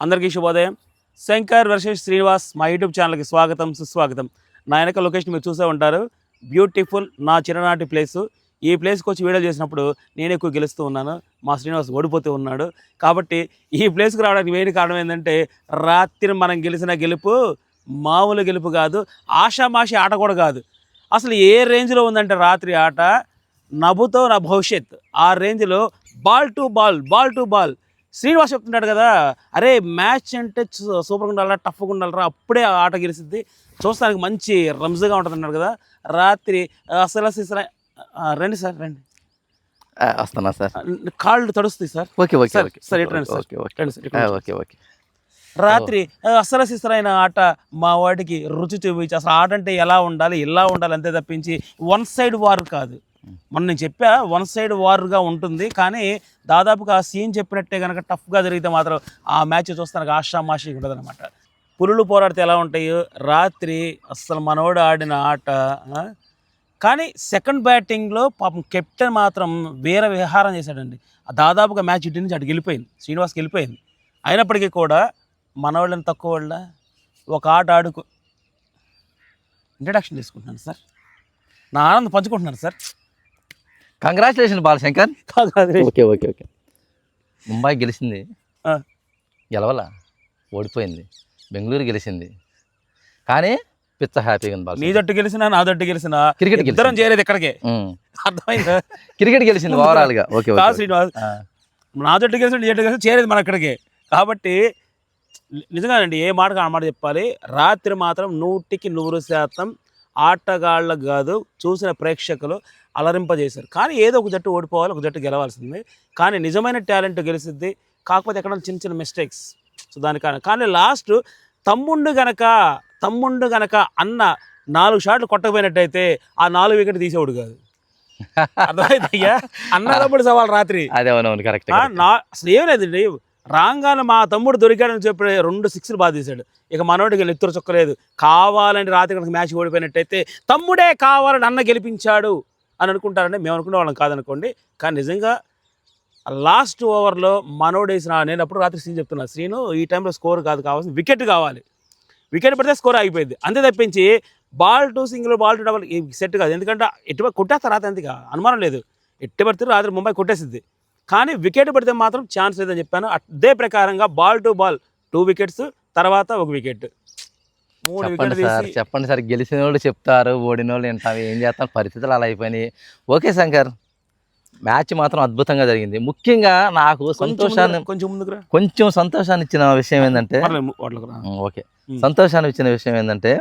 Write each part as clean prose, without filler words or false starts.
అందరికీ శుభోదయం. శంకర్ వర్సెస్ శ్రీనివాస్ మా యూట్యూబ్ ఛానల్కి స్వాగతం సుస్వాగతం. నా వెనక లొకేషన్ మీరు చూసే ఉంటారు. బ్యూటిఫుల్ నా చిన్ననాటి ప్లేసు. ఈ ప్లేస్కి వచ్చి వీడియో చేసినప్పుడు నేను ఎక్కువ గెలుస్తూ ఉన్నాను, మా శ్రీనివాస్ ఓడిపోతూ ఉన్నాడు. కాబట్టి ఈ ప్లేస్కి రావడానికి మెయిన్ కారణం ఏంటంటే రాత్రి మనం గెలిచిన గెలుపు మామూలు గెలుపు కాదు, ఆషామాషి ఆట కూడా కాదు. అసలు ఏ రేంజ్లో ఉందంటే రాత్రి ఆట నభుతో నా భవిష్యత్ ఆ రేంజ్లో ball to ball ball to ball. Srinivas చెప్తున్నాడు కదా, అరే మ్యాచ్ అంటే సూపర్గా ఉండాలా, టఫ్గా ఉండాలరా, అప్పుడే ఆట గెలిచిద్ది, చూస్తానికి మంచి రంజుగా ఉంటుంది అన్నాడు కదా. రాత్రి అసలు రండి సార్, రండి వస్తున్నా సార్. కాళ్ళు తడుస్తాయి sir. Okay okay sir okay sir ఇటు రండి సార్, రండి సార్, ఇటు రండి. Okay okay. రాత్రి అసలు సిసరైన ఆట మా వాడికి రుచి చూపించి అసలు ఆట అంటే ఎలా ఉండాలి, ఇలా ఉండాలి అంతే తప్పించి వన్ సైడ్ వార్ కాదు. మొన్న నేను చెప్పా వన్ సైడ్ వార్గా ఉంటుంది, కానీ దాదాపుగా ఆ సీన్ చెప్పినట్టే కనుక టఫ్గా జరిగితే మాత్రం ఆ మ్యాచ్ చూస్తానికి ఆషామాషి ఉంటుంది అనమాట. పులులు పోరాడితే ఎలా ఉంటాయో రాత్రి అస్సలు మనోడు ఆడిన ఆట. కానీ సెకండ్ బ్యాటింగ్లో పాపం కెప్టెన్ మాత్రం వేరే విహారం చేశాడండి. దాదాపుగా మ్యాచ్ ఇటు నుంచి అటు వెళ్ళిపోయింది, శ్రీనివాస్కి వెళ్ళిపోయింది. అయినప్పటికీ కూడా మనవాళ్ళని తక్కువ వాళ్ళ ఒక ఆట ఆడుకో ఇంట్రడక్షన్ తీసుకుంటున్నాను సార్, నా ఆనందం పంచుకుంటున్నాను సార్. కంగ్రాచులేషన్ బాలశంకర్. కాదు ఓకే ఓకే ఓకే. ముంబై గెలిచింది, ఆ. గెలవాల ఓడిపోయింది. బెంగళూరు గెలిచింది, కానీ పిచ్చ హ్యాపీగా ఉంది నీ బాలశంకర్. జట్టు గెలిచినా నా జట్టు గెలిచినా క్రికెట్ ఇద్దరం గెలిచింది. చేయలేదు ఇక్కడికే, అర్థమైందా? క్రికెట్ గెలిచింది ఓవరాల్ గా. ఓకే కాదు ఓకే. శ్రీనివాస్, నా జట్టు గెలిచిన నీ జట్టు గెలిచిన చేరేది మన ఇక్కడికే. కాబట్టి నిజంగానండి, ఏ మాటకు ఆ మాట చెప్పాలి. రాత్రి మాత్రం 100% ఆటగాళ్ళకు కాదు చూసిన ప్రేక్షకులు అలరింపజేశారు. కానీ ఏదో ఒక జట్టు ఓడిపోవాలి, ఒక జట్టు గెలవాల్సింది. కానీ నిజమైన టాలెంట్ గెలిచిద్ది, కాకపోతే ఎక్కడ చిన్న చిన్న మిస్టేక్స్. సో దానికన్నా కానీ లాస్ట్ తమ్ముండు గనక అన్న 4 షాట్లు కొట్టకపోయినట్టయితే ఆ 4 వికెట్ తీసేవాడు కాదు. అర్థమైందయ్యా, అన్నదమ్ముడు సవాల్ రాత్రి. అదే అవునవును, కరెక్ట్. అసలు ఏం లేదండి, రాగానే మా తమ్ముడు దొరికాడని చెప్పి 2 6లు బాగా తీశాడు. ఇక మనోడికి నెత్తురు చొక్కలేదు. కావాలని రాత్రి కనుక మ్యాచ్ ఓడిపోయినట్టయితే తమ్ముడే కావాలని అన్న గెలిపించాడు అని అనుకుంటారండి. మేము అనుకునే వాళ్ళం కాదనుకోండి. కానీ నిజంగా లాస్ట్ ఓవర్లో మనోడు వేసిన, నేను అప్పుడు రాత్రి సీన్ చెప్తున్నా, శ్రీను ఈ టైంలో స్కోర్ కాదు కావాల్సింది వికెట్ కావాలి, వికెట్ పడితే స్కోర్ ఆగిపోయింది అంతే తప్పించి ball to single ball to double set కాదు. ఎందుకంటే ఎటు కొట్టేస్తారు రాత్రి, అంతేగా అనుమానం లేదు, ఎట్టి పడితే రాత్రి ముంబై కొట్టేసిద్ది. కానీ వికెట్ పడితే మాత్రం ఛాన్స్ లేదని చెప్పాను. అదే ప్రకారంగా బాల్ టు బాల్ 2 వికెట్స్, తర్వాత 1 వికెట్, 3 వికెట్ తీసి. చెప్పండి సార్, గెలిచిన వాళ్ళు చెప్తారు, ఓడిన వాళ్ళు వింటారు, ఏం చేస్తాం, పరిస్థితులు అలా అయిపోయినాయి. ఓకే శంకర్, మ్యాచ్ మాత్రం అద్భుతంగా జరిగింది. ముఖ్యంగా నాకు సంతోషాన్ని కొంచెం సంతోషాన్ని ఇచ్చిన విషయం ఏంటంటే, ఓకే, సంతోషాన్ని ఇచ్చిన విషయం ఏంటంటే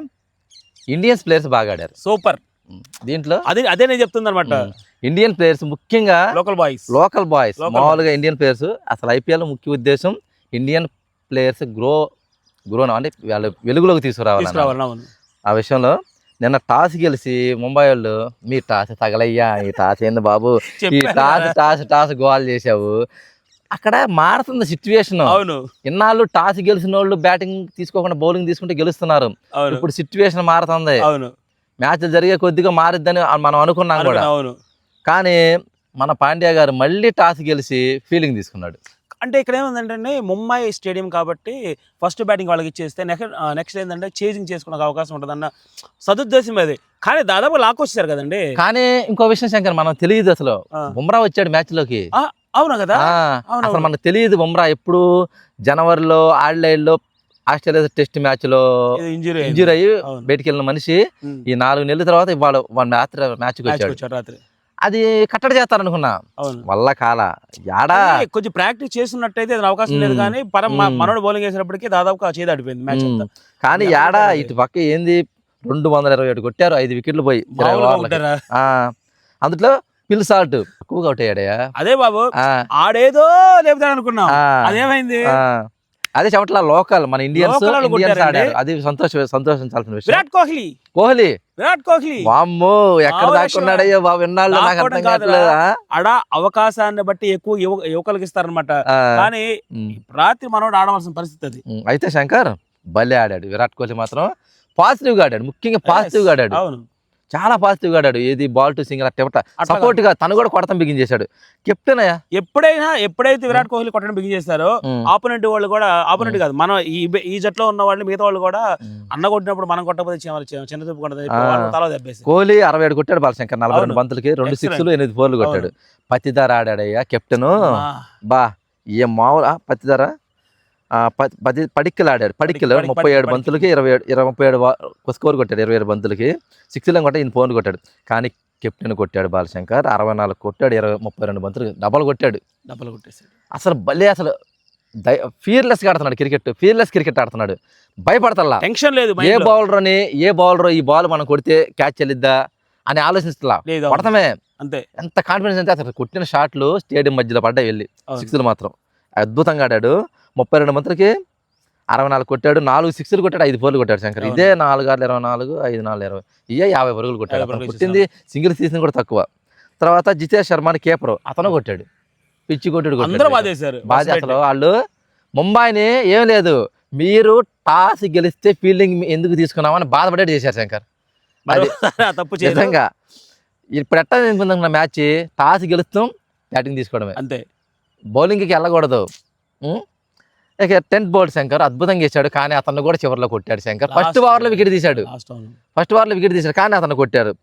ఇండియన్స్ ప్లేయర్స్ బాగా ఆడారు. సూపర్. దీంట్లో అదే నేను చెప్తుంది అనమాట. ఇండియన్ ప్లేయర్స్, ముఖ్యంగా లోకల్ బాయ్స్ మామూలుగా ఇండియన్ ప్లేయర్స్. అసలు ఐపీఎల్ ముఖ్య ఉద్దేశం ఇండియన్ ప్లేయర్స్ గ్రోన్ అంటే వాళ్ళు వెలుగులోకి తీసుకురావాలి. ఆ విషయంలో నిన్న టాస్ గెలిచి ముంబై వాళ్ళు, మీ టాస్ తగలయ్యా, ఈ టాస్ ఏంది బాబు, ఈ టాస్ గోల్ చేసావు. అక్కడ మారుతుంది సిచ్యువేషన్. అవును, ఇన్నాళ్ళు టాస్ గెలిచిన వాళ్ళు బ్యాటింగ్ తీసుకోకుండా బౌలింగ్ తీసుకుంటే గెలుస్తున్నారు. ఇప్పుడు సిచ్యువేషన్ మారుతుంది. అవును, మ్యాచ్ జరిగే కొద్దిగా మారిద్దని మనం అనుకున్నాం కూడా. అవును, కానీ మన పాండ్యా గారు మళ్ళీ టాస్ గెలిచి ఫీల్డింగ్ తీసుకున్నాడు. అంటే ఇక్కడ ఏముందంటే ముంబై స్టేడియం కాబట్టి ఫస్ట్ బ్యాటింగ్ వాళ్ళకి ఇచ్చేస్తే నెక్స్ట్ ఏంటంటే చేజింగ్ చేసుకునే అవకాశం ఉంటుందన్న సదుద్దేశం అది. కానీ దాదాపు లాక్కొచ్చారు కదండి. కానీ ఇంకో విషయం శంకర్, మనం తెలియదు అసలు బుమ్రా వచ్చాడు మ్యాచ్ లోకి. అవునా కదా, అసలు మనకు తెలియదు. బుమ్రా ఎప్పుడు జనవరిలో ఆడిలైడ్లో ఆస్ట్రేలియా టెస్ట్ మ్యాచ్ లో ఇంజూరీ అయ్యి బయటికి వెళ్ళిన మనిషి ఈ 4 నెలల తర్వాత ఇవాళ మ్యాచ్కి వచ్చాడు. రాత్రి అది కట్టడి చేస్తారనుకున్నా, వల్ల కాల యాడా కొంచెం ప్రాక్టీస్ చేస్తున్నట్టయితే అవకాశం లేదు. కానీ మనోడు బౌలింగ్ వేసినప్పటికీ దాదాపు చేది ఆడిపోయింది మ్యాచ్ అంతా. కానీ యాడా ఇటు పక్క ఏంది 227 కొట్టారు, 5 వికెట్లు పోయి. అందులో పిల్ సాల్ట్ ఎక్కువగా అవుట్ అయ్యాడయా. అదే బాబు, ఆడేదో లేపుతాడు అనుకున్నాం, అదేమైంది. అదే చెప్పట్లా, లోకల్ మన ఇండియన్స్ ఆడారు. అది సంతోషించాల్సిన విషయం. విరాట్ కోహ్లీ వామ్మో, ఎక్కడ దాక్కున్నాడయ్యో బాబు, ఎన్నాళ్ళు నాకు అర్థం కావట్లేదా. ఆడ అవకాశాన్ని బట్టి ఎక్కువ యువకులకి ఇస్తారనమాట. కానీ రాత్రి మనోడు ఆడవలసిన పరిస్థితి అది. అయితే శంకర్ భలే ఆడాడు విరాట్ కోహ్లీ, మాత్రం పాజిటివ్ గా ఆడాడు, ముఖ్యంగా పాజిటివ్ గా ఆడాడు. అవును, చాలా పాజిటివ్గా ఆడాడు. ఏది బాల్ టు సింగిల్ అట్ట సపోర్ట్ గా తను కూడా కొడతాం బిగించేశాడు. కెప్టెన్ అయ్యా. ఎప్పుడైతే విరాట్ కోహ్లీ కొట్టడం బిగిన్ చేస్తారో ఆపోనెంట్ వాళ్ళు కూడా, ఆపోనెంట్ కాదు మనం ఈ జట్లో ఉన్న వాళ్ళు మిగతా వాళ్ళు కూడా అన్న కొట్టినప్పుడు మనం కొట్టకపోతే చిన్న చూపు కొట్టదు తల దెబ్బేసి. కోహ్లీ 67 కొట్టాడు బాలశంకర్, 42 బంతులకి 2 సిక్స్లు 8 ఫోర్లు కొట్టాడు. పత్తిదార ఆడాడయ్యా కెప్టెన్. బా ఏ మామూలు పత్తిదార పడిక్కలు ఆడాడు. పడిక్కలు 37 బంతులకి 37 స్కోర్ కొట్టాడు. 27 బంతులకి 6 కొట్టాడు, ఈయన ఫోన్ కొట్టాడు. కానీ కెప్టెన్ కొట్టాడు బాలశంకర్, 64 కొట్టాడు, 32 బంతులు డబల్ కొట్టాడు. అసలు భలే, అసలు ఫియర్లెస్ గా ఆడుతున్నాడు క్రికెట్. ఫియర్లెస్ క్రికెట్ ఆడుతున్నాడు, భయపడతల్లా. టెన్షన్ లేదు. ఏ బౌలర్ ఈ బాల్ మనం కొడితే క్యాచ్ చెల్లిద్దా అని ఆలోచిస్తలా, కొడతామే అంతే. ఎంత కాన్ఫిడెన్స్ అంటే అసలు కొట్టిన షాట్లు స్టేడియం మధ్యలో పడ్డాయి వెళ్ళి. 6లు మాత్రం అద్భుతంగా ఆడాడు. 32 బంతులకి 64 కొట్టాడు, 4 సిక్స్లు కొట్టాడు, 5 ఫోర్లు కొట్టాడు శంకర్. ఇదే 4 6 24, 5 4 20, ఇదే 50 పరుగులు కొట్టాడు. కొట్టింది సింగిల్ సీజన్ కూడా తక్కువ. తర్వాత జితేష్ శర్మని కేపర్ అతను కొట్టాడు, పిచ్చి కొట్టాడు. బాధ అసలు వాళ్ళు ముంబైని ఏం లేదు, మీరు టాస్ గెలిస్తే ఫీల్డింగ్ ఎందుకు తీసుకున్నామని బాధపడేది చేశారు శంకర్. తప్పు నిజంగా ఇప్పుడు ఎట్టా అనుకుంటున్న మ్యాచ్, టాస్ గెలుస్తాం బ్యాటింగ్ తీసుకోవడమే అంతే, బౌలింగ్కి వెళ్ళకూడదు. ఇక 10th బౌల్డ్ శంకర్ అద్భుతంగా చేశాడు, కానీ అతను కూడా చివరిలో కొట్టాడు శంకర్. ఫస్ట్ ఓవర్లో వికెట్ తీశాడు, కానీ అతను కొట్టారు.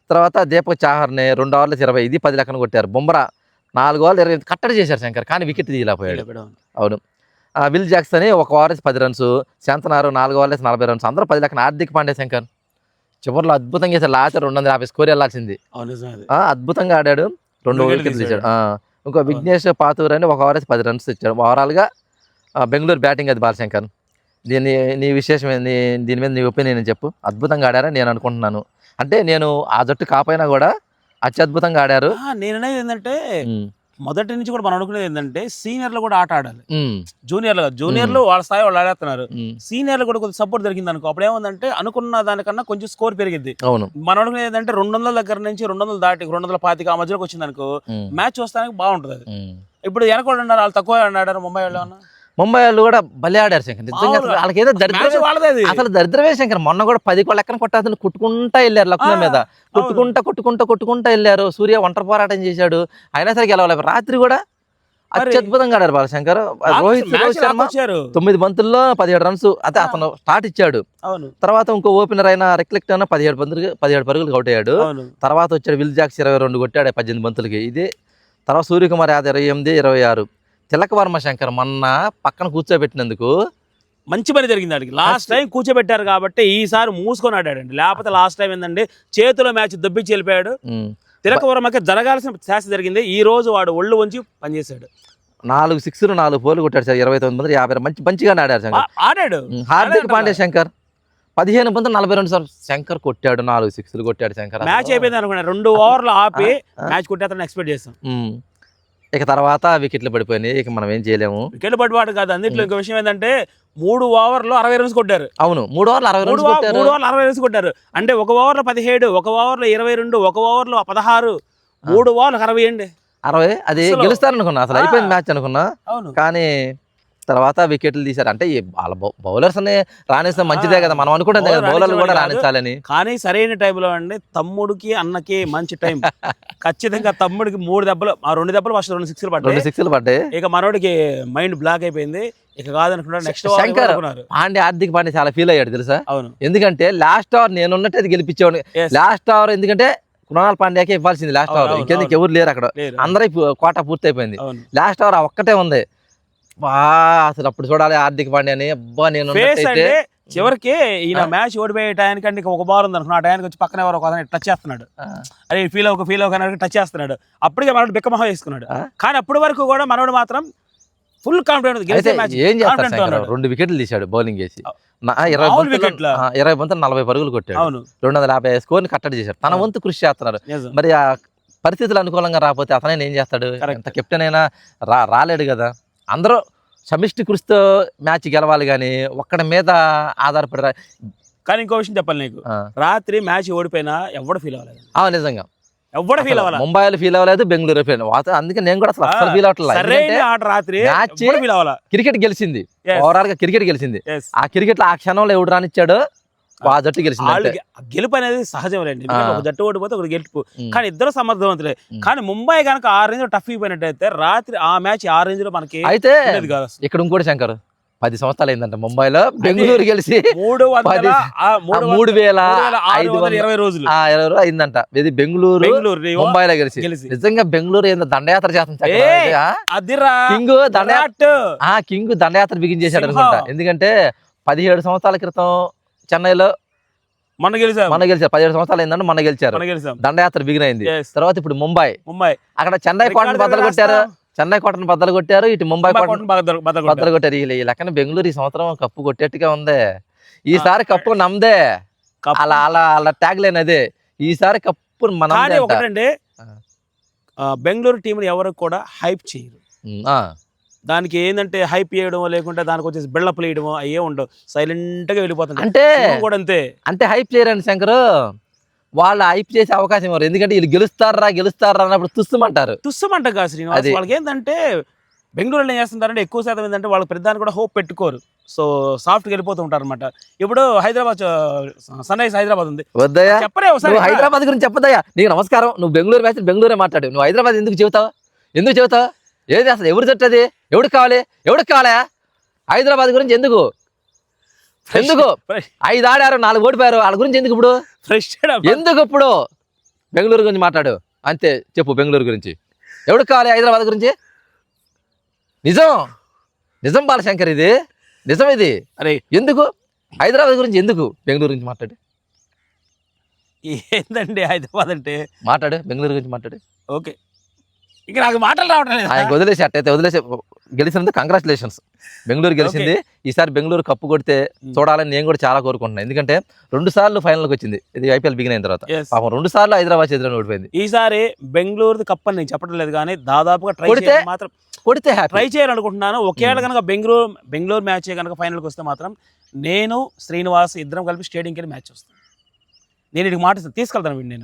తర్వాత దీపక్ చాహర్ని 2 ఓవర్లు 20, ఇది 10 లెక్కన కొట్టారు. బుమ్రా 4 ఓవర్లు 20 కట్టడి చేశారు శంకర్, కానీ వికెట్ తీయలేకపోయాడు. అవును. విల్ జాక్సన్ 1 ఓవర్ 10 రన్స్, శాంతనారు 4 ఓవర్లు 40 రన్స్, అందరూ 10 లెక్కన. హార్దిక్ పాండ్యా శంకర్ చివరిలో అద్భుతంగా చేశాడు. లాస్ట్ 250 స్కోర్ వెళ్ళాల్సింది, అద్భుతంగా ఆడాడు, 2 వికెట్లు తీశాడు. ఇంకో విఘ్నేష్ పాతూర్ అని 1 ఓవర్ 10 రన్స్ ఇచ్చాడు. ఓవరాల్గా బెంగళూరు బ్యాటింగ్ అది బాలశంకర్. నీ విశేషం దీని మీద నీ ఒపీనియన్ చెప్పు. అద్భుతంగా ఆడారని నేను అనుకుంటున్నాను. అంటే నేను ఆ జట్టు కాపోయినా కూడా అత్యద్భుతంగా ఆడారు. నేను అనేది ఏంటంటే మొదటి నుంచి కూడా మనం అనుకునేది ఏంటంటే సీనియర్లు కూడా ఆట ఆడాలి, జూనియర్లు వాళ్ళ స్థాయి వాళ్ళు ఆడేస్తున్నారు, సీనియర్లు కూడా కొంచెం సపోర్ట్ దొరికింది అనుకో, అప్పుడు ఏముందంటే అనుకున్న దానికన్నా కొంచెం స్కోర్ పెరిగింది. మనం అనుకునేది ఏంటంటే 200 దగ్గర నుంచి 200 దాటి 225 ఆ మధ్యలోకి వచ్చింది అనుకో, మ్యాచ్ చూస్తానికి బాగుంటది. ఇప్పుడు వెనక ఉన్నారు వాళ్ళు తక్కువ ఆడారు ముంబై వాళ్ళు. ముంబై వాళ్ళు కూడా భలే ఆడారు శంకర్. నిజంగా వాళ్ళకి ఏదో అసలు దరిద్రమే శంకర్. మొన్న కూడా 10 లెక్కన కొట్టాల్సిన కొట్టుకుంటా వెళ్ళారు, లక్నో మీద కొట్టుకుంటా వెళ్ళారు. సూర్య ఒంటరి పోరాటం చేశాడు, అయినా సరే గెలవలేదు. రాత్రి కూడా అత్యద్భుతంగా ఆడారు బాలశంకర్. రోహిత్ శర్మ 9 బంతుల్లో 17 రన్స్, అదే అతను స్టార్ట్ ఇచ్చాడు. తర్వాత ఇంకో ఓపెనర్ అయిన రెక్లెక్ట్ అయినా 17 పరుగులకు అవుట్ అయ్యాడు. తర్వాత వచ్చాడు విల్ జాక్స్ 22 కొట్టాడు 18 బంతులకి. ఇది తర్వాత సూర్యకుమార్ యాదవ్ 28, 26. తిలక్ వర్మ శంకర్ మొన్న పక్కన కూర్చోబెట్టినందుకు మంచి పని జరిగింది. అడిగి లాస్ట్ టైం కూర్చోబెట్టారు కాబట్టి ఈసారి మూసుకొని ఆడాడండి. లేకపోతే లాస్ట్ టైం ఏంటంటే చేతిలో మ్యాచ్ దొబ్బించి వెళ్ళిపోయాడు. తిలక్ వర్మకి జరగాల్సిన శాస్త్ర జరిగింది. ఈ రోజు వాడు ఒళ్ళు వంచి పనిచేశాడు. 4 సిక్స్లు 4 ఫోర్లు కొట్టాడు సార్. 29 మంది 50 మంచిగానే ఆడారు శంకర్. ఆడాడు. హార్దిక్ పాండ్యా శంకర్ 15 బంతులు 42 సార్ శంకర్ కొట్టాడు, 4 సిక్స్లు కొట్టాడు శంకర్. మ్యాచ్ అయిపోయింది అనుకున్నా, 2 ఓవర్లు ఆపి మ్యాచ్ కొట్టేస్తారని ఎక్స్పెక్ట్ చేస్తాం. ఇక తర్వాత వికెట్లు పడిపోయినాయి, ఇక మనం ఏం చేయలేము. వికెట్లు పడిపోవడం కాదు, అందులో ఇంకో విషయం ఏంటంటే 3 ఓవర్లు 60 రన్స్ కొట్టారు. అవును, 3 ఓవర్లు 60 రన్స్ కొట్టారు. అంటే 1 ఓవర్లో 17, 1 ఓవర్లో 22, 1 ఓవర్లో 16, 3 ఓవర్లు 60 అండి. 60 అది గెలుస్తారనుకున్నా, అసలు అయిపోయింది మ్యాచ్ అనుకున్నా. కానీ తర్వాత వికెట్లు తీశారు. అంటే వాళ్ళ బౌలర్స్ అని రాణిస్తే మంచిదే కదా, మనం అనుకుంటాం కదా బౌలర్లు కూడా రాణించాలని. కానీ సరైన టైంలో అండి తమ్ముడికి అన్నకి మంచి టైం. ఖచ్చితంగా తమ్ముడికి 3 దెబ్బలు, 2 దెబ్బలు ఫస్ట్ 2 సిక్స్లు పడ్డాయి. ఇక మనోడికి మైండ్ బ్లాక్ అయిపోయింది, ఇక కాదనుకున్నాడు. నెక్స్ట్ శంకర్ హార్దిక్ పాండ్యా చాలా ఫీల్ అయ్యాడు తెలుసా. అవును, ఎందుకంటే లాస్ట్ ఓవర్ నేనున్నట్టు అది గెలిపించేవాడు. లాస్ట్ ఓవర్ ఎందుకంటే కృణాల్ పాండ్యాకే ఇవ్వాల్సింది లాస్ట్ ఓవర్, ఇంకెందుకు ఎవరు లేరు అక్కడ, అందరూ కోట పూర్తి అయిపోయింది. లాస్ట్ ఓవర్ ఒక్కటే ఉంది. అసలు అప్పుడు చూడాలి హార్దిక్ పాండ్యాని. అబ్బా నేను చివరికి ఈయన మ్యాచ్ ఓడిపోయే టైంకంటే 1 బాల్ ఉంది అనుకున్నా, ఆ టైంకి వచ్చి పక్కనే ఒక టచ్ చేస్తున్నాడు. అరే ఫీల్ అవ్వక టచ్ చేస్తున్నాడు. అప్పటికే మనోడు బిక్కమొహం వేసుకున్నాడు. కానీ అప్పటి వరకు కూడా మనోడు మాత్రం ఫుల్ కాన్ఫిడెంట్. ఏం చేస్తాడు, 2 వికెట్లు తీశాడు బౌలింగ్ చేసి. 20 బంతులు 40 పరుగులు కొట్టాడు. 250 స్కోర్ని కట్టడి చేశాడు. తన వంతు కృషి చేస్తున్నారు. మరి ఆ పరిస్థితులు అనుకూలంగా రాకపోతే అతనే ఏం చేస్తాడు? ఎంత కెప్టెన్ అయినా రాలేడు కదా. అందరూ సమిష్టి కృషితో మ్యాచ్ గెలవాలి కానీ ఒక్కడి మీద ఆధారపడరా. కానీ ఇంకో విషయం చెప్పాలి నీకు, రాత్రి మ్యాచ్ ఓడిపోయినా ఎవడు ఫీల్ అవ్వలేదు. నిజంగా ఎవడు ఫీల్ అవ్వాలి. ముంబైలో ఫీల్ అవ్వలేదు, బెంగళూరు ఫీల్ అవ్వలేదు. అందుకే నేను కూడా అసలు ఫీల్ అవ్వట్లేదు. క్రికెట్ గెలిచింది, ఓవరాల్ గా క్రికెట్ గెలిచింది. ఆ క్రికెట్ లో ఆ క్షణంలో ఎవడు రానిచ్చాడు ఆ జట్టు గెలిచింది వాళ్ళు అంతే. గెలుపు అనేది సహజం రండి, ఎందుకంటే ఒక జట్టు ఓడిపోతే ఒక గెలుపు, కానీ ఇద్దరు సమర్థవంతులే. ఉమ్. కానీ ముంబై కనుక ఆ రేంజ్ లో టఫ్ అయిపోయినట్టయితే రాత్రి ఆ మ్యాచ్ ఆ రేంజ్ లో మనకి అయితే ఉండేది కాదు అసలు. ఇక్కడ ఇంకోటి శంకర్ 10 సంవత్సరాలు అయిందంట ముంబైలో బెంగళూరు గెలిచి 3,620 రోజులు 20 అయిందంట. ఇది బెంగళూరు బెంగళూరు ముంబైలో గెలిచి. గెలిచి నిజంగా బెంగళూరు ఏందో దండయాత్ర చేస్తుంది అదిరా కింగ్ కింగ్ దండయాత్ర బిగించేశాడు అనుకుంటా. ఎందుకంటే 17 సంవత్సరాల క్రితం చెన్నైలో మన గెలిచాం 17 సంవత్సరాలు అయిందంటే మన గెలిచారు, దండయాత్ర బిగినైంది. తర్వాత ఇప్పుడు ముంబై అక్కడ చెన్నై కోటను బద్దలు కొట్టారు, చెన్నై కోటను బద్దలు కొట్టారు, ఇటు ముంబై కోటను బద్దలు కొట్టారు. ఈ లెక్కన బెంగళూరు ఈ సంవత్సరం కప్పు కొట్టేట్టుగా ఉంది. ఈసారి కప్పు నమ్మదే, అలా అలా అలా ట్యాగ్ లైన్ అదే, ఈసారి కప్పు మనం. ఒకటండి, బెంగళూరు టీంని ఎవరు కూడా హైప్ చేయరు. దానికి ఏంటంటే హైప్ చేయడం లేకుంటే దానికి వచ్చేసి బిల్డప్ వేయడం అయ్యే ఉండవు, సైలెంట్ గా వెళ్ళిపోతుంది. అంటే కూడా అంతే, అంటే హైప్ చేయరండి శంకర్, వాళ్ళు హైప్ చేసే అవకాశం ఇవ్వరు. ఎందుకంటే వీళ్ళు గెలుస్తారా అన్నప్పుడు తుస్సుమంట కాదు శ్రీనివాస్. వాళ్ళకి ఏంటంటే బెంగళూరులో ఏం చేస్తుంటారంటే ఎక్కువ శాతం ఏంటంటే వాళ్ళకి ప్రతిదాన్ని కూడా హోప్ పెట్టుకోరు, సో సాఫ్ట్గా వెళ్ళిపోతూ ఉంటారు అనమాట. ఇప్పుడు హైదరాబాద్ సన్ రైజ్ హైదరాబాద్ ఉంది, వద్దయ్యా చెప్పరే ఒకసారి హైదరాబాద్ గురించి చెప్పదయ్యా. నీకు నమస్కారం, నువ్వు బెంగళూరు మ్యాచ్ బెంగళూరే మాట్లాడు, నువ్వు హైదరాబాద్ ఎందుకు చెబుతావు? ఏది అసలు ఎవరు జట్టది? ఎవరికి కావాలా హైదరాబాద్ గురించి? ఎందుకు 5 ఆడారు 4 ఓడిపోయారు, వాళ్ళ గురించి ఎందుకు ఇప్పుడు? ఎందుకు ఇప్పుడు బెంగళూరు గురించి మాట్లాడు అంతే. చెప్పు బెంగళూరు గురించి ఎవరికి కావాలి? హైదరాబాద్ గురించి నిజం బాలశంకర్, ఇది నిజం. ఇది అరే ఎందుకు హైదరాబాద్ గురించి ఎందుకు బెంగళూరు గురించి మాట్లాడు? ఏందండి హైదరాబాద్ అంటే? మాట్లాడు బెంగళూరు గురించి మాట్లాడు. ఓకే, ఇక నాకు మాటలు రావడం లేదు. ఆయన వదిలేసి అట్టయితే గెలిచినందుకు కంగ్రాచులేషన్స్. బెంగళూరు గెలిచింది. ఈసారి బెంగళూరు కప్పు కొడితే చూడాలని నేను కూడా చాలా కోరుకుంటున్నాను. ఎందుకంటే 2 సార్లు ఫైనల్కి వచ్చింది, ఇది ఐపీఎల్ బిగిన్ అయిన తర్వాత. పాపం 2 సార్లు హైదరాబాద్ చేతిలో ఓడిపోయింది. ఈసారి బెంగళూరు కప్ అని నేను చెప్పడం లేదు, కానీ దాదాపుగా కొడితే ట్రై చేయాలనుకుంటున్నాను. ఒకేళ కనుక బెంగళూరు మ్యాచ్ కనుక ఫైనల్కి వస్తే మాత్రం నేను శ్రీనివాస్ ఇద్దరం కలిపి స్టేడియంకి వెళ్ళి మ్యాచ్ వస్తాను. నేను ఇటు మాట తీసుకెళ్తాను వీడిని.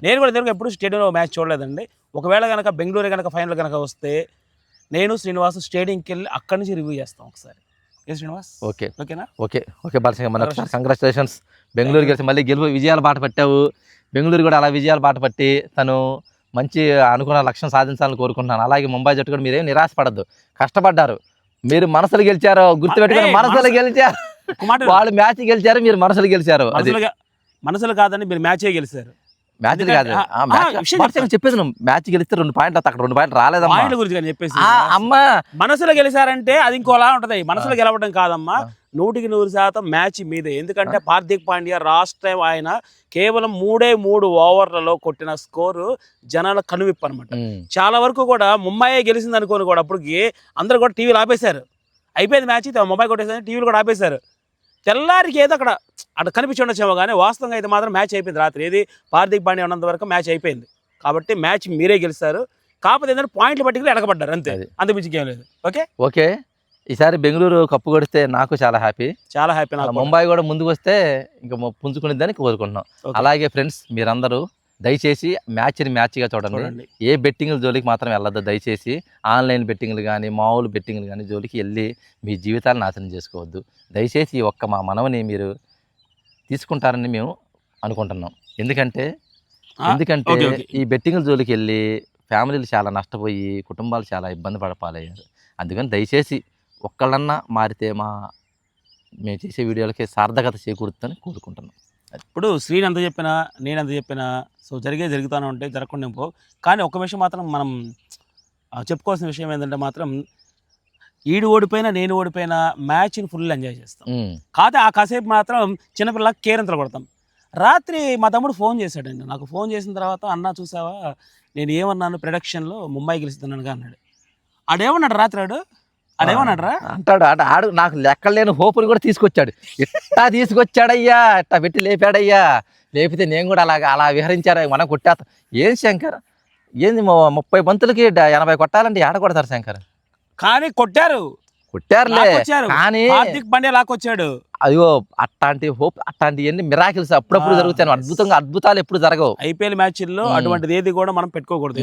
నేను కూడా ఇద్దరు ఎప్పుడు స్టేడియంలో మ్యాచ్ చూడలేదండి. ఒకవేళ కనుక బెంగళూరు కనుక ఫైనల్ కనుక వస్తే నేను శ్రీనివాస్ స్టేడియంకి వెళ్ళి అక్కడి నుంచి రివ్యూ చేస్తాం ఒకసారి. శ్రీనివాస్ ఓకేనా? ఓకే బాలశంకర్, మన కంగ్రాచులేషన్స్. బెంగళూరు గెలిచి మళ్ళీ విజయాల బాట పట్టావు. బెంగళూరు కూడా అలా విజయాల బాట పట్టి తను మంచి అనుకున్న లక్ష్యం సాధించాలని కోరుకుంటున్నాను. అలాగే ముంబై జట్టు కూడా మీరేం నిరాశపడద్దు, కష్టపడ్డారు. మీరు మనసులు గెలిచారు, గుర్తుపెట్టుకుని మనసులు గెలిచారు. వాళ్ళు మ్యాచ్ గెలిచారు, మీరు మనసులు గెలిచారు. మనసులు కాదని మీరు మ్యాచే గెలిచారు. మ్యాచ్ కాదు చెప్పేసి, మ్యాచ్ గెలిస్తే 2 పాయింట్లు, అక్కడ 2 పాయింట్లు రాలేదమ్మా గురించి చెప్పేసి. అమ్మా మనసులో గెలిచారంటే అది ఇంకోలా ఉంటది. మనసులో గెలవడం కాదమ్మా, 100% మ్యాచ్ మీదే. ఎందుకంటే హార్దిక్ పాండ్యా లాస్ట్ టైం ఆయన కేవలం 3 ఓవర్లలో కొట్టిన స్కోరు జనాల కనువిప్పు అనమాట. చాలా వరకు కూడా ముంబై గెలిచింది అనుకోని కూడా అప్పటికి అందరు కూడా టీవీలు ఆపేశారు. అయిపోయింది మ్యాచ్, ముంబై కొట్టేసారి టీవీలు కూడా ఆపేశారు. తెల్లారికి ఏదో అక్కడ కనిపించి ఉండొచ్చేమో, కానీ వాస్తవంగా అయితే మాత్రం మ్యాచ్ అయిపోయింది రాత్రి. ఏది హార్దిక్ పాండ్యా ఉన్నంత వరకు మ్యాచ్ అయిపోయింది. కాబట్టి మ్యాచ్ మీరే గెలుస్తారు. కాకపోతే ఏంటంటే పాయింట్లు పట్టుకుని ఎడకబడ్డారు అంతే, అంతమించి ఏం లేదు. ఓకే ఈసారి బెంగళూరు కప్పు కొడితే నాకు చాలా హ్యాపీ. ముంబై కూడా ముందుకు వస్తే ఇంకా పుంజుకునేదని కోరుకుంటున్నాం. అలాగే ఫ్రెండ్స్, మీరందరూ దయచేసి మ్యాచ్గా చూడండి. ఏ బెట్టింగ్ల జోలికి మాత్రం వెళ్ళొద్దు దయచేసి. ఆన్లైన్ బెట్టింగ్లు కానీ మామూలు బెట్టింగ్లు కానీ జోలికి వెళ్ళి మీ జీవితాలను నాశనం చేసుకోవద్దు దయచేసి. ఈ ఒక్క మా మనవని మీరు తీసుకుంటారని మేము అనుకుంటున్నాం. ఎందుకంటే ఈ బెట్టింగ్ల జోలికి వెళ్ళి ఫ్యామిలీలు చాలా నష్టపోయి కుటుంబాలు చాలా ఇబ్బంది పడపాలయ్యారు. అందుకని దయచేసి ఒక్కళ్ళన్నా మారితే మేము చేసే వీడియోలకి సార్థకత చేకూరుతుందని కోరుకుంటున్నాం. ఇప్పుడు శ్రీని ఎంత చెప్పినా నేను ఎంత చెప్పినా సో జరుగుతూనే ఉంటాయి, జరగకుండా పో. కానీ ఒక విషయం మాత్రం మనం చెప్పుకోవాల్సిన విషయం ఏంటంటే మాత్రం ఈడు ఓడిపోయినా నేను ఓడిపోయినా మ్యాచ్ని ఫుల్ ఎంజాయ్ చేస్తాం. కాకపోతే ఆ కాసేపు మాత్రం చిన్నపిల్లలకి కేరింతలు కొడతాం. రాత్రి మా తమ్ముడు ఫోన్ చేశాడండి నాకు. ఫోన్ చేసిన తర్వాత, అన్న చూసావా నేను ఏమన్నాను ప్రొడక్షన్లో ముంబై గెలుస్తున్నానుగా అన్నాడు. ఆడేమన్నాడు రాత్రి? ఆడేమన్నాడు రా అంటాడు. ఆడు నాకు లెక్కలేని హోపుని కూడా తీసుకొచ్చాడు. ఇట్టా తీసుకొచ్చాడయ్యా, ఇట్టా పెట్టి లేపాడయ్యా. లేపితే నేను కూడా అలా విహరించారు. మనం కొట్టేస్తాం. ఏం శంకర్, ఏంది 30 బంతులకి 80 కొట్టాలంటే ఏడ కొడతారు శంకర్? కానీ కొట్టారులే, కానీ హార్దిక్ పాండ్యా లాక్కొచ్చాడు. అయ్యో అట్లాంటి ఎన్ని మిరాకిల్స్ అప్పుడప్పుడు జరుగుతాయి. అద్భుతాలు ఎప్పుడు జరగవు. ఐపీఎల్ మ్యాచ్ల్లో అటువంటిది ఏది కూడా మనం పెట్టుకోకూడదు.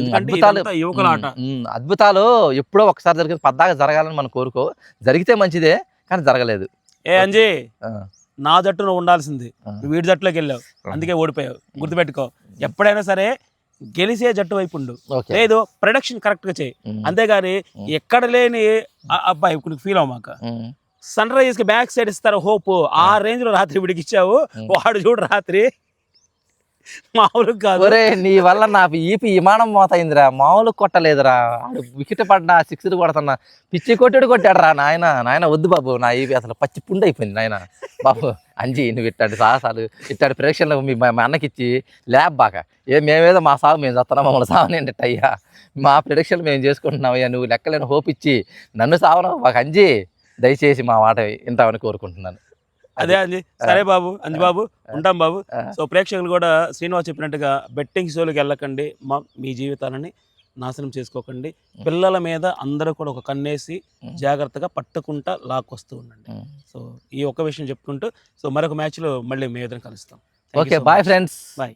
అద్భుతాలు ఎప్పుడో ఒకసారి జరిగింది, పద్దాగా జరగాలని మనం కోరుకో. జరిగితే మంచిదే, కానీ జరగలేదు. అంజీ నా జట్టు నువ్వు ఉండాల్సింది, నువ్వు వీడి జట్టులోకి వెళ్ళావు, అందుకే ఓడిపోయావు. గుర్తుపెట్టుకో, ఎప్పుడైనా సరే గెలిసే జట్టు వైపు ఉండు, లేదు ప్రొడక్షన్ కరెక్ట్గా చేయి. అంతేగాని ఎక్కడ లేని అబ్బాయి ఇప్పుడు ఫీల్ అవ్వమాక. సన్ రైజర్స్ కి బ్యాక్ సైడ్ ఇస్తారు హోప్, ఆ రేంజ్ లో రాత్రి వీడికి ఇచ్చావు. వాడు చూడు రాత్రి మామూలు కాదు. ఒరే నీ వల్ల నా ఈపి విమానం మోతైందిరా, మామూలు కొట్టలేదురా. ఆడు వికెట్ పడ్డా, సిక్స్ కొడుతున్నా, పిచ్చి కొట్టాడు రా నాయన వద్దు బాబు, నా ఈపి అసలు పచ్చి పుండు అయిపోయింది నాయన. బాబు అంజీ నువ్వు ఇట్టాడు సాహసాలు, ఇట్టాడు ప్రేక్షకులకు మా అన్నకిచ్చి ల్యాబ్ బాగా మేమేదో మా సాగు మేము చస్తున్నాం, మమ్మల్ని సావనేంటి అయ్యా, మా ప్రొడక్షన్ మేము చేసుకుంటున్నాం అయ్యా, నువ్వు లెక్కలేని హోప్ ఇచ్చి నన్ను సావను మాకు అంజీ, దయచేసి మా మాట వింటామని కోరుకుంటున్నాను. అదే అంజీ, సరే బాబు, అంజీ బాబు ఉంటాం బాబు. సో ప్రేక్షకులు కూడా శ్రీనివాస్ చెప్పినట్టుగా బెట్టింగ్ షోలకు వెళ్ళకండి, మీ జీవితాలని నాశనం చేసుకోకండి. పిల్లల మీద అందరూ కూడా ఒక కన్నేసి జాగ్రత్తగా పట్టుకుంటా లాక్కొస్తూ ఉండండి. సో ఈ ఒక్క విషయం చెప్పుకుంటూ, సో మరొక మ్యాచ్లో మళ్ళీ మీ ఎదురు కలుస్తాం. Okay, bye friends. బాయ్.